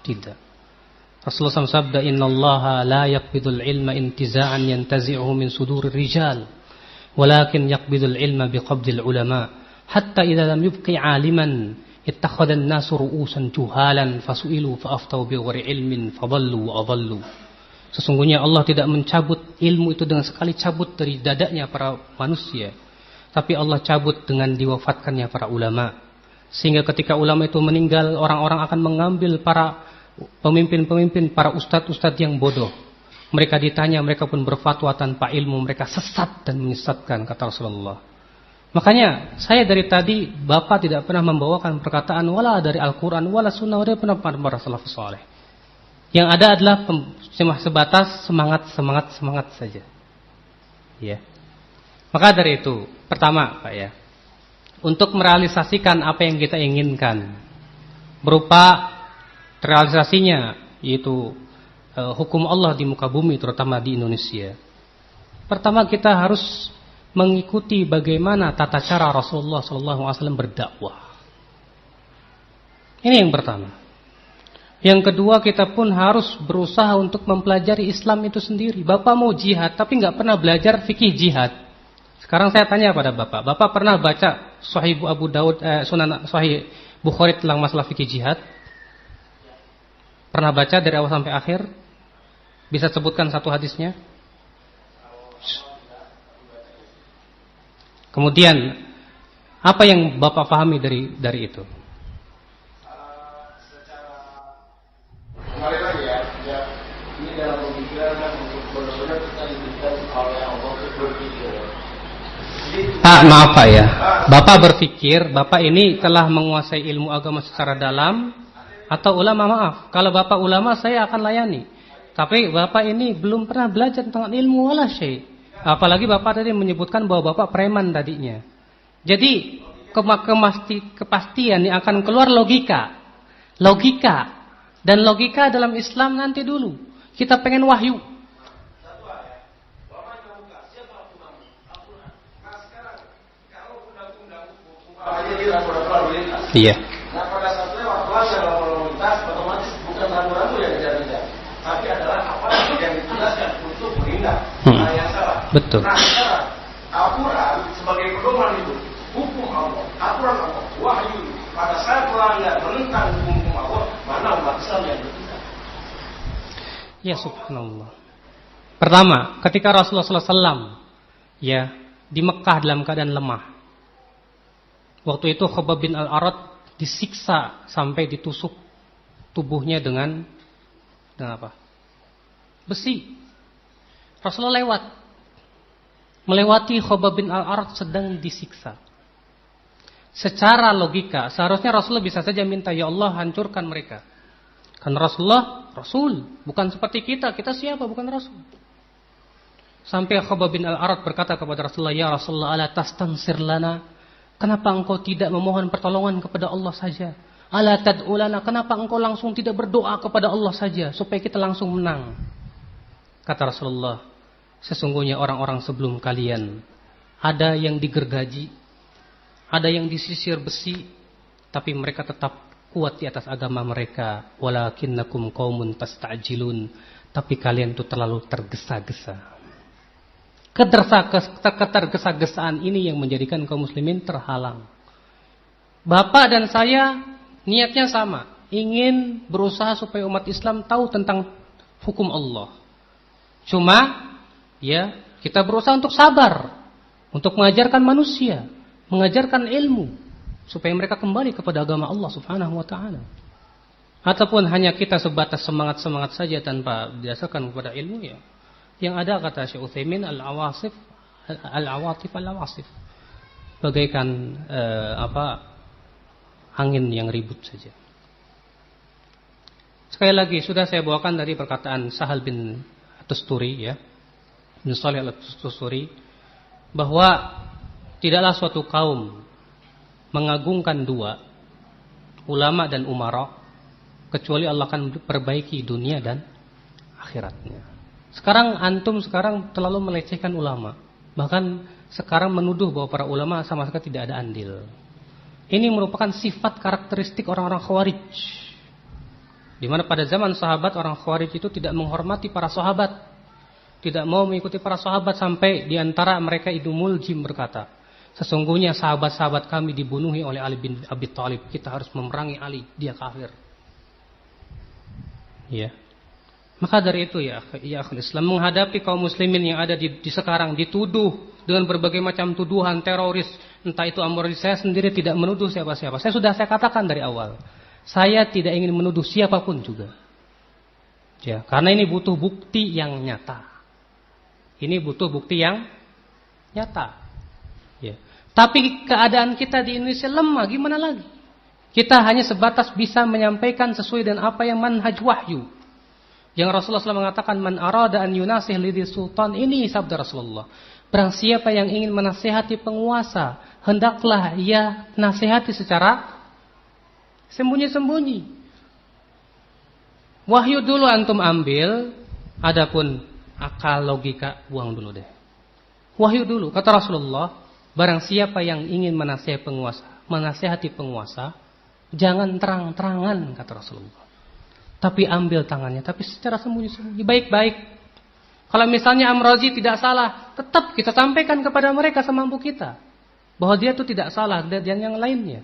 Tidak. Rasulullah SAW sabda, innallaha la yaqbidul ilma intiza'an yantazi'uhu min sudurir rijal, walakin yaqbidul ilma biqabdil ulama, hatta idza lam yubqi 'aliman ittakhadha an-nasu ru'usan juhalan fasu'ilu fa'aftau bighairi ilmin fadallu wa adallu. Sesungguhnya Allah tidak mencabut ilmu itu dengan sekali cabut dari dadanya para manusia, tapi Allah cabut dengan diwafatkannya para ulama. Sehingga ketika ulama itu meninggal, orang-orang akan mengambil para pemimpin-pemimpin, para ustadz-ustadz yang bodoh. Mereka ditanya, mereka pun berfatwa tanpa ilmu, mereka sesat dan menyesatkan, kata Rasulullah. Makanya saya dari tadi Bapak tidak pernah membawakan perkataan wala dari Al-Quran, wala sunnah, wala pernah para salafus saleh. Yang ada adalah sebatas semangat saja. Ya. Maka dari itu, pertama Pak ya, untuk merealisasikan apa yang kita inginkan, berupa realisasinya yaitu hukum Allah di muka bumi, terutama di Indonesia. Pertama kita harus mengikuti bagaimana tata cara Rasulullah SAW berdakwah. Ini yang pertama. Yang kedua, kita pun harus berusaha untuk mempelajari Islam itu sendiri. Bapak mau jihad tapi nggak pernah belajar fikih jihad. Sekarang saya tanya pada Bapak, Bapak pernah baca Sahih Abu Daud, Sunan Sahih Bukhari tentang masalah fikih jihad? Pernah baca dari awal sampai akhir? Bisa sebutkan satu hadisnya? Kemudian apa yang Bapak pahami dari itu? Kembali lagi ya, ini dalam pemikiran kan untuk benar-benar kita diberikan oleh Allah untuk berpikir. Maaf Pak ya, Bapak berpikir Bapak ini telah menguasai ilmu agama secara dalam, atau ulama? Maaf, kalau Bapak ulama saya akan layani. Tapi Bapak ini belum pernah belajar tentang ilmu wala syai'. Apalagi Bapak tadi menyebutkan bahwa Bapak preman tadinya. Jadi kepastian yang akan keluar logika. Dan logika dalam Islam nanti dulu. Kita pengen wahyu. Satu ayat, ulama yang buka, siapa ulama? Al-Quran. Nah sekarang, kalau undang-undang hukum, umpamanya dia lalu lintas. Iya. Nah pada saat lewat pelanggar lalu lintas, otomatis bukan rambu-rambu yang dikejar-kejar, tapi adalah apa yang ditugaskan untuk menindak. Nah yang salah. Betul. Nah sekarang, Al-Quran sebagai pedoman itu, hukum Allah, aturan Allah, wahyu. Pada saat melanggar menentang hukum Allah, mana umat Islam yang bertindak? Ya subhanallah. Pertama, ketika Rasulullah SAW ya di Mekah dalam keadaan lemah. Waktu itu Khabbab bin Al-Arat disiksa sampai ditusuk tubuhnya dengan apa? Besi. Rasulullah melewati Khabbab bin Al-Arat sedang disiksa. Secara logika seharusnya Rasulullah bisa saja minta, ya Allah hancurkan mereka. Karena Rasulullah Rasul, bukan seperti kita. Kita siapa? Bukan Rasul. Sampai Khabbab bin Al-Arat berkata kepada Rasulullah, ya Rasulullah, ala tastansir lana? Kenapa engkau tidak memohon pertolongan kepada Allah saja? Ala tad'u lana? Kenapa engkau langsung tidak berdoa kepada Allah saja supaya kita langsung menang? Kata Rasulullah, sesungguhnya orang-orang sebelum kalian ada yang digergaji, ada yang disisir besi, tapi mereka tetap kuat di atas agama mereka. Walakinnakum qaumun tasta'jilun. Tapi kalian itu terlalu tergesa-gesa. Ketergesa-gesaan ini yang menjadikan kaum muslimin terhalang. Bapak dan saya niatnya sama, ingin berusaha supaya umat Islam tahu tentang hukum Allah. Cuma ya kita berusaha untuk sabar, untuk mengajarkan manusia, mengajarkan ilmu supaya mereka kembali kepada agama Allah Subhanahu wa taala. Ataupun hanya kita sebatas semangat-semangat saja tanpa didasarkan kepada ilmu ya. Yang ada kata Syekh Utsaimin al-awatif bagaikan angin yang ribut saja. Sekali lagi sudah saya bawakan dari perkataan Sahal bin Tusturi ya. Bin Shalih al-Tusturi bahwa tidaklah suatu kaum mengagungkan dua, ulama dan umara, kecuali Allah akan perbaiki dunia dan akhiratnya. Sekarang antum terlalu melecehkan ulama. Bahkan sekarang menuduh bahwa para ulama sama sekali tidak ada andil. Ini merupakan sifat karakteristik orang-orang Khawarij. Di mana pada zaman sahabat orang Khawarij itu tidak menghormati para sahabat, tidak mau mengikuti para sahabat, sampai di antara mereka Ibnu Muljim berkata, sesungguhnya sahabat-sahabat kami dibunuhi oleh Ali bin Abi Thalib. Kita harus memerangi Ali, dia kafir. Ya. Maka dari itu ya akhul Islam, menghadapi kaum muslimin yang ada di sekarang dituduh dengan berbagai macam tuduhan teroris, entah itu Amrozi. Saya sendiri tidak menuduh siapa-siapa. Saya katakan dari awal, saya tidak ingin menuduh siapapun juga. Ya, karena ini butuh bukti yang nyata. Ini butuh bukti yang nyata. Ya. Tapi keadaan kita di Indonesia lemah, gimana lagi? Kita hanya sebatas bisa menyampaikan sesuai dengan apa yang manhaj wahyu. Yang Rasulullah SAW mengatakan, man arada an yunasih lidhi sultan, ini sabda Rasulullah. Barang siapa yang ingin menasihati penguasa, hendaklah ia nasihati secara sembunyi-sembunyi. Wahyu dulu antum ambil, adapun akal logika buang dulu deh. Wahyu dulu, kata Rasulullah, barang siapa yang ingin menasihati penguasa, jangan terang-terangan, kata Rasulullah. Tapi ambil tangannya, tapi secara sembunyi-sembunyi, baik-baik. Kalau misalnya Amrozi tidak salah, tetap kita sampaikan kepada mereka semampu kita bahwa dia itu tidak salah dan yang lainnya.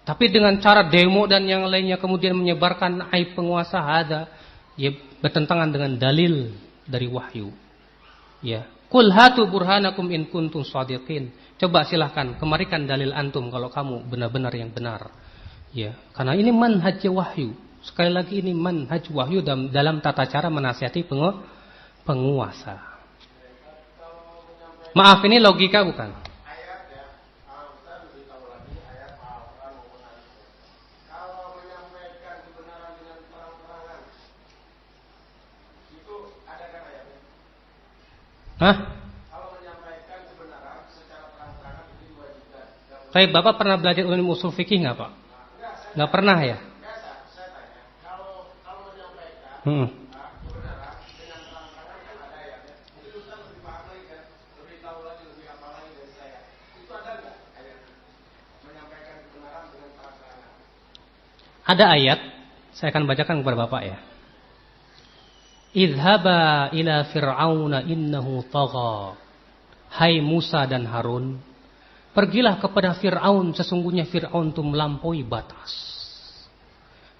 Tapi dengan cara demo dan yang lainnya kemudian menyebarkan aib penguasa, ada ya bertentangan dengan dalil dari wahyu. Ya, qul hatu burhanakum in kuntum shadiqin. Coba silahkan kemarikan dalil antum kalau kamu benar-benar yang benar. Ya, karena ini manhaj wahyu. Sekali lagi ini manhaj wahyu dalam tata cara menasihati penguasa. Maaf, ini logika bukan? Hah? Kalau menyampaikan kebenaran secara terang-terangan itu diwajibkan. Tapi Bapak pernah belajar ilmu usul fikih nggak Pak? Nggak pernah ya? Saya tanya, kalau kebenaran dengan terang-terangan yang ada ya. Mungkin Ustaz lebih paham lagi kan, lebih tahu lagi, lebih apa lagi dari saya. Itu ada nggak ayat menyampaikan kebenaran dengan terang-terangan? Ada ayat, saya akan bacakan kepada Bapak ya. Idhaba ila fir'auna innahu tagha. Hai Musa dan Harun, pergilah kepada Fir'aun, sesungguhnya Fir'aun itu melampaui batas.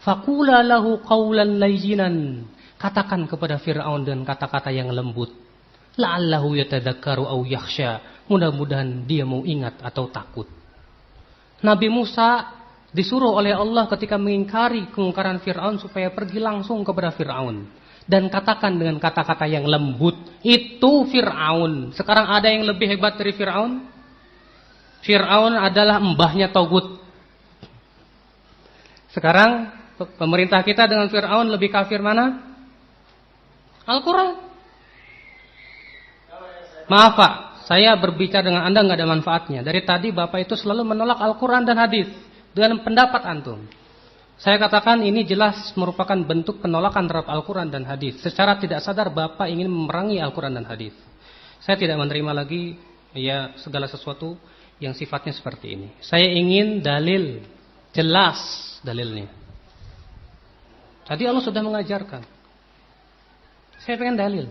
Faqula lahu qawlan layyinan. Katakan kepada Fir'aun dengan kata-kata yang lembut. La'allahu yatadzakkaru aw yakhsha. Mudah-mudahan dia mau ingat atau takut. Nabi Musa disuruh oleh Allah ketika mengingkari kemungkaran Fir'aun supaya pergi langsung kepada Fir'aun. Dan katakan dengan kata-kata yang lembut. Itu Fir'aun. Sekarang ada yang lebih hebat dari Fir'aun? Fir'aun adalah mbahnya Togut. Sekarang pemerintah kita dengan Fir'aun lebih kafir mana? Al-Quran. Maaf Pak, saya berbicara dengan Anda nggak ada manfaatnya. Dari tadi Bapak itu selalu menolak Al-Quran dan hadis dengan pendapat antum. Saya katakan ini jelas merupakan bentuk penolakan terhadap Al-Quran dan hadis. Secara tidak sadar Bapak ingin memerangi Al-Quran dan hadis. Saya tidak menerima lagi ya segala sesuatu yang sifatnya seperti ini. Saya ingin dalil, jelas dalilnya. Tadi Allah sudah mengajarkan. Saya pengen dalil.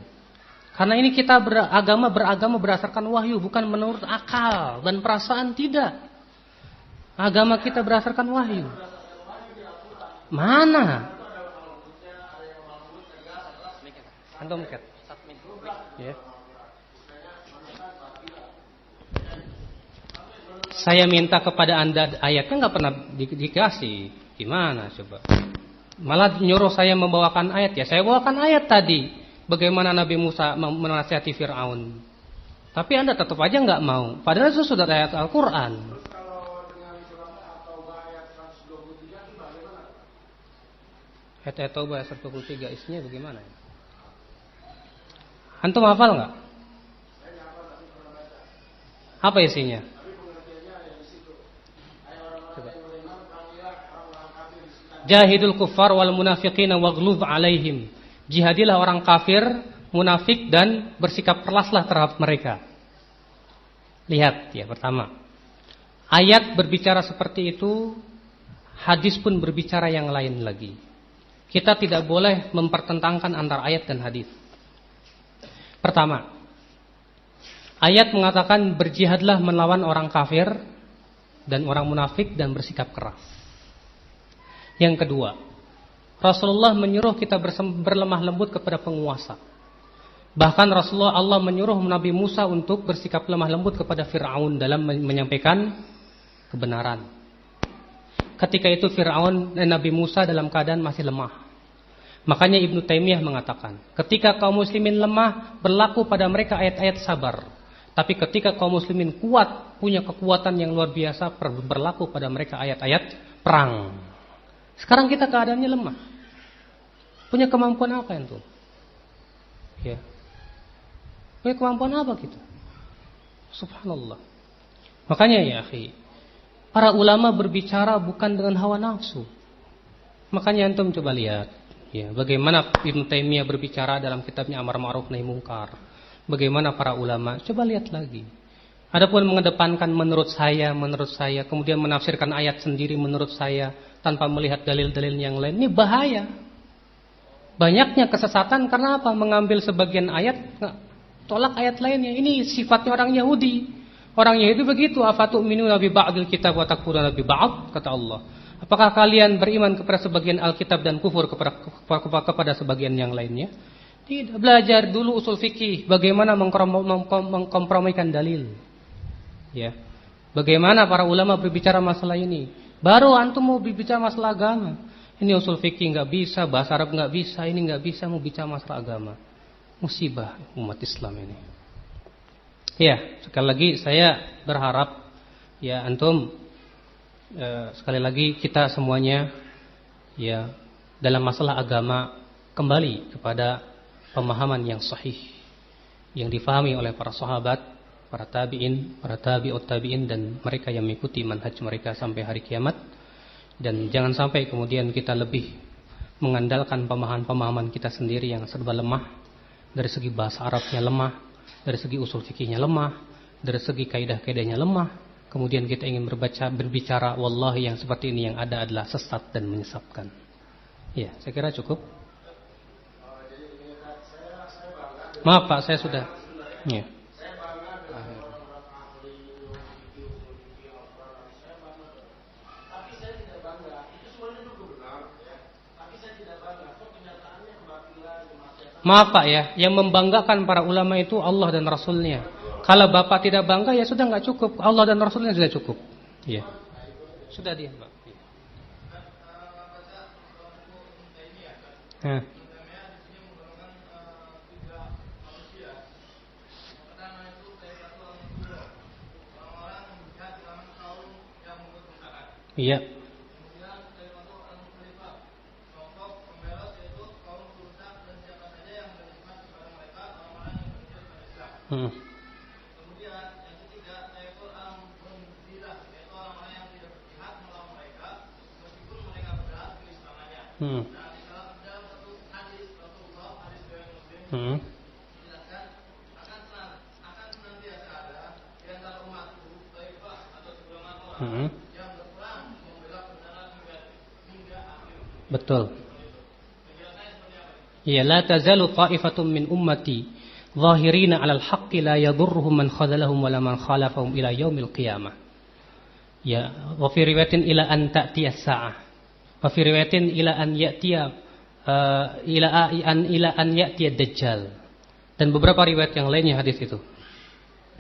Karena ini kita beragama berdasarkan wahyu, bukan menurut akal dan perasaan, tidak. Agama kita berdasarkan wahyu. Mana? Antum ket. Ya. Saya minta kepada Anda ayatnya nggak pernah dikasih. Gimana coba? Malah nyuruh saya membawakan ayat. Ya saya bawakan ayat tadi. Bagaimana Nabi Musa menasihati Fir'aun. Tapi Anda tetap aja nggak mau. Padahal itu sudah ayat Al-Quran. Ayat Taubah 123 isinya bagaimana? Antum hafal nggak? Apa isinya? Coba. Jahidul kuffar wal munafiqina waghlub alaihim. Jihadilah orang kafir, munafik dan bersikap keraslah terhadap mereka. Lihat ya pertama. Ayat berbicara seperti itu, hadis pun berbicara yang lain lagi. Kita tidak boleh mempertentangkan antara ayat dan hadis. Pertama, ayat mengatakan berjihadlah melawan orang kafir dan orang munafik dan bersikap keras. Yang kedua, Rasulullah menyuruh kita berlemah lembut kepada penguasa. Bahkan Rasulullah Allah menyuruh Nabi Musa untuk bersikap lemah lembut kepada Fir'aun dalam menyampaikan kebenaran. Ketika itu Fir'aun dan Nabi Musa dalam keadaan masih lemah. Makanya Ibnu Taimiyah mengatakan, ketika kaum muslimin lemah, berlaku pada mereka ayat-ayat sabar. Tapi ketika kaum muslimin kuat, punya kekuatan yang luar biasa, berlaku pada mereka ayat-ayat perang. Sekarang kita keadaannya lemah. Punya kemampuan apa itu? Ya. Punya kemampuan apa kita? Subhanallah. Makanya ya akhi, para ulama berbicara bukan dengan hawa nafsu. Makanya antum coba lihat, ya, bagaimana Ibnu Taimiyah berbicara dalam kitabnya Amar Ma'ruf Nahi Munkar. Bagaimana para ulama? Coba lihat lagi. Adapun mengedepankan menurut saya, kemudian menafsirkan ayat sendiri menurut saya tanpa melihat dalil-dalil yang lain, ini bahaya. Banyaknya kesesatan karena apa? Mengambil sebagian ayat, tolak ayat lainnya. Ini sifatnya orang Yahudi. Orang Yahudi begitu, afatu'minuna bi ba'dil kitab wa takfuruna bi ba'd, kata Allah. Apakah kalian beriman kepada sebagian Alkitab dan kufur kepada sebagian yang lainnya? Tidak. Belajar dulu usul fikih, bagaimana mengkompromikan dalil. Ya. Bagaimana para ulama berbicara masalah ini? Baru antum mau berbicara masalah agama. Ini usul fikih enggak bisa, bahasa Arab enggak bisa, ini enggak bisa mau bicara masalah agama. Musibah umat Islam ini. Ya, sekali lagi saya berharap ya antum sekali lagi kita semuanya ya dalam masalah agama kembali kepada pemahaman yang sahih yang difahami oleh para sahabat, para tabi'in, para tabi'ut tabi'in dan mereka yang mengikuti manhaj mereka sampai hari kiamat. Dan jangan sampai kemudian kita lebih mengandalkan pemahaman-pemahaman kita sendiri yang serba lemah, dari segi bahasa Arabnya lemah, dari segi usul fikihnya lemah, dari segi kaidah-kaidahnya lemah, kemudian kita ingin berbicara wallahi yang seperti ini yang ada adalah sesat dan menyesatkan. Ya, saya kira cukup. Maaf Pak, saya sudah. Ya. Maaf Pak ya, yang membanggakan para ulama itu Allah dan Rasulnya. Kalau Bapak tidak bangga ya sudah nggak cukup, Allah dan Rasulnya sudah cukup. Ya, sudah dia Pak. Ya. Iya. Kemudian yang ketiga, Saiful Al-Munzilah, yaitu orang-orang yang tidak berjihad melawan mereka meskipun mereka berada di islamannya. Nah, di dalam satu hadis Rasulullah, hadis riwayat Muslim, dijelaskan akan senantiasa ada di antara umatku taifah atau segolongan orang yang berperang membela kebenaran hingga akhir. Betul. Penjelasannya seperti apa? Ya, la tazalu ta'ifatun min ummati zahirina 'alal haqqi la yadurruhum man khadhalahum wa la man khalafahum ila yaumil qiyamah. Ya, wa fi riwayatin ila an ta'tiya as-sa'ah. Wa fi riwayatin ila an ya'tiya ila an ya'tiya ad-dajjal. Dan beberapa riwayat yang lainnya hadis itu.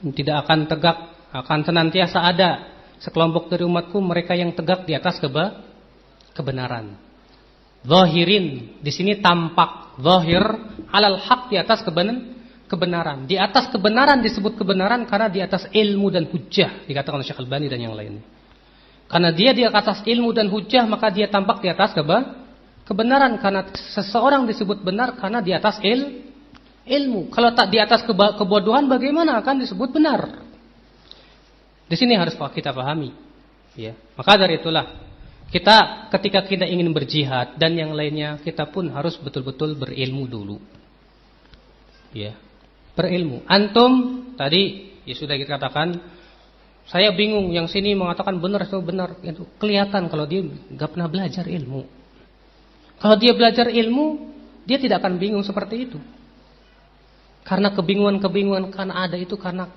Tidak akan tegak, akan senantiasa ada sekelompok dari umatku mereka yang tegak di atas kebenaran. Zahirin di sini tampak, zahir 'alal haqq di atas kebenaran. Di atas kebenaran disebut kebenaran karena di atas ilmu dan hujjah, dikatakan oleh Syekh Al-Albani dan yang lainnya. Karena dia di atas ilmu dan hujjah, maka dia tampak di atas kebenaran. Karena seseorang disebut benar karena di atas ilmu. Kalau tak di atas kebodohan, bagaimana akan disebut benar? Di sini harus kita pahami. Ya. Maka dari itulah kita ketika kita ingin berjihad dan yang lainnya, kita pun harus betul-betul berilmu dulu. Ya. Berilmu. Antum tadi ya sudah kita katakan, saya bingung, yang sini mengatakan benar itu benar, itu kelihatan kalau dia enggak pernah belajar ilmu. Kalau dia belajar ilmu, dia tidak akan bingung seperti itu. Karena kebingungan kan ada itu karena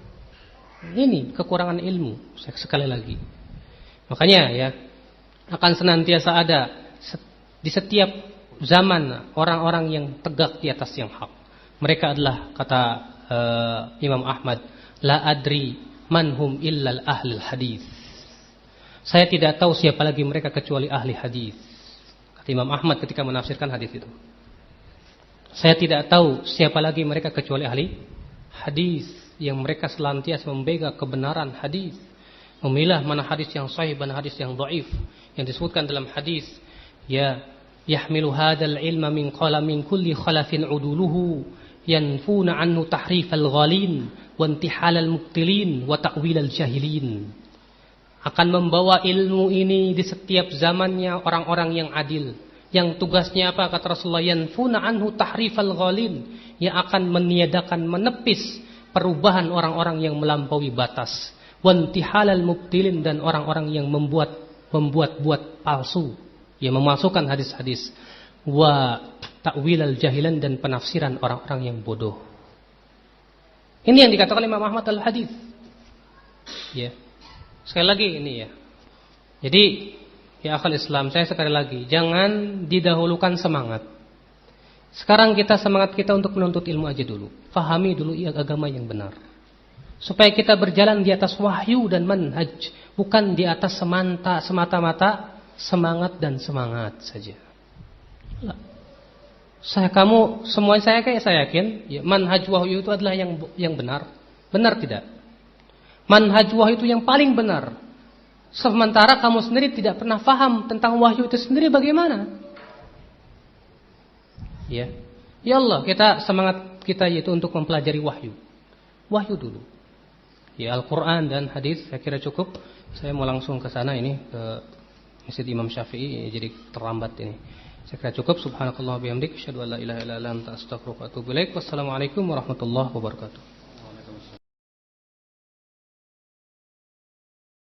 ini kekurangan ilmu. Sekali lagi. Makanya ya akan senantiasa ada di setiap zaman orang-orang yang tegak di atas yang hak. Mereka adalah kata Imam Ahmad, la adri manhum illal ahlul hadis. Saya tidak tahu siapa lagi mereka kecuali ahli hadis. Kata Imam Ahmad ketika menafsirkan hadis itu. Saya tidak tahu siapa lagi mereka kecuali ahli hadis yang mereka senantiasa membela kebenaran hadis, memilah mana hadis yang sahih dan hadis yang dhaif. Yang disebutkan dalam hadis, ya yahmilu hadzal ilma min qalamin kulli khalafin uduluhu yanfuna anhu tahrifal ghalin wa intihalal mubtilin wa ta'wilal jahilin. Akan membawa ilmu ini di setiap zamannya orang-orang yang adil, yang tugasnya apa kata Rasulullah, yanfuna anhu tahrifal ghalin, yang akan meniadakan, menepis perubahan orang-orang yang melampaui batas, wa intihalal mubtilin, dan orang-orang yang membuat palsu, yang memasukkan hadis-hadis, wa ta'wilal jahilan, dan penafsiran orang-orang yang bodoh. Ini yang dikatakan Imam Ahmad al-Hadis. Ya. Sekali lagi ini ya. Jadi ya akhal Islam, saya sekali lagi, jangan didahulukan semangat. Sekarang kita semangat kita untuk menuntut ilmu aja dulu. Fahami dulu agama yang benar. Supaya kita berjalan di atas wahyu dan manhaj, bukan di atas semata-mata semangat dan semangat saja. Semuanya saya yakin ya, manhaj wahyu itu adalah yang benar. Benar tidak? Manhaj wahyu itu yang paling benar. Sementara kamu sendiri tidak pernah paham tentang wahyu itu sendiri bagaimana? Ya. Ya Allah, semangat kita yaitu untuk mempelajari wahyu. Wahyu dulu. Ya, Al-Qur'an dan hadis saya kira cukup. Saya mau langsung ke sana ini, ke Masjid Imam Syafi'i, jadi terlambat ini. Saya kira cukup. Subhanakallah wa bihamdik, asyhadu an la ilaha illa anta, astaghfiruka wa atubu ilaik. Wassalamualaikum warahmatullahi wabarakatuh.